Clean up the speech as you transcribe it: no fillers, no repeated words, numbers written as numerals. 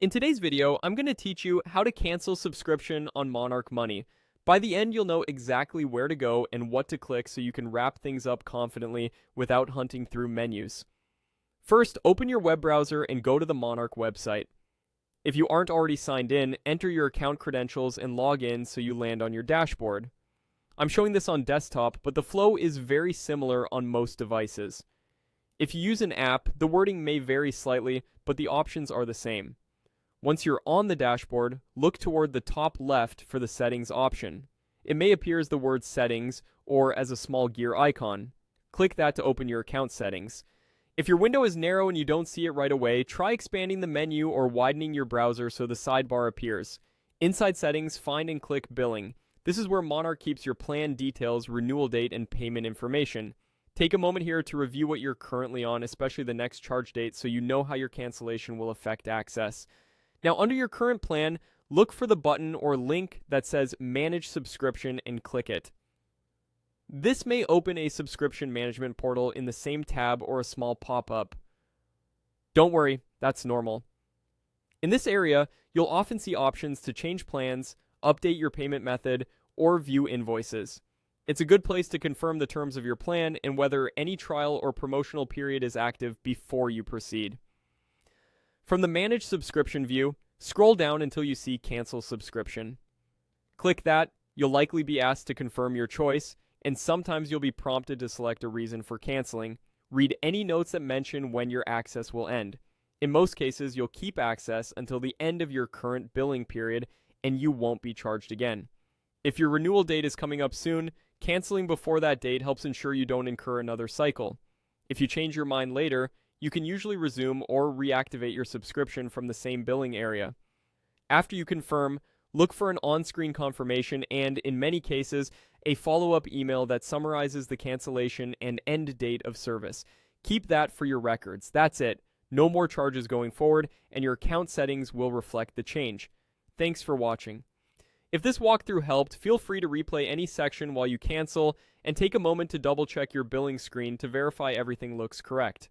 In today's video, I'm going to teach you how to cancel subscription on Monarch Money. By the end, you'll know exactly where to go and what to click so you can wrap things up confidently without hunting through menus. First, open your web browser and go to the Monarch website. If you aren't already signed in, enter your account credentials and log in so you land on your dashboard. I'm showing this on desktop, but the flow is very similar on most devices. If you use an app, the wording may vary slightly, but the options are the same. Once you're on the dashboard, look toward the top left for the settings option. It may appear as the word settings or as a small gear icon. Click that to open your account settings. If your window is narrow and you don't see it right away, try expanding the menu or widening your browser so the sidebar appears. Inside settings, find and click billing. This is where Monarch keeps your plan details, renewal date, and payment information. Take a moment here to review what you're currently on, especially the next charge date, so you know how your cancellation will affect access. Now, under your current plan, look for the button or link that says Manage Subscription and click it. This may open a subscription management portal in the same tab or a small pop-up. Don't worry, that's normal. In this area, you'll often see options to change plans, update your payment method, or view invoices. It's a good place to confirm the terms of your plan and whether any trial or promotional period is active before you proceed. From the Manage Subscription view, scroll down until you see Cancel Subscription. Click that, you'll likely be asked to confirm your choice, and sometimes you'll be prompted to select a reason for canceling. Read any notes that mention when your access will end. In most cases, you'll keep access until the end of your current billing period, and you won't be charged again. If your renewal date is coming up soon, canceling before that date helps ensure you don't incur another cycle. If you change your mind later, you can usually resume or reactivate your subscription from the same billing area. After you confirm, look for an on-screen confirmation and, in many cases, a follow-up email that summarizes the cancellation and end date of service. Keep that for your records. That's it. No more charges going forward, and your account settings will reflect the change. Thanks for watching. If this walkthrough helped, feel free to replay any section while you cancel, and take a moment to double-check your billing screen to verify everything looks correct.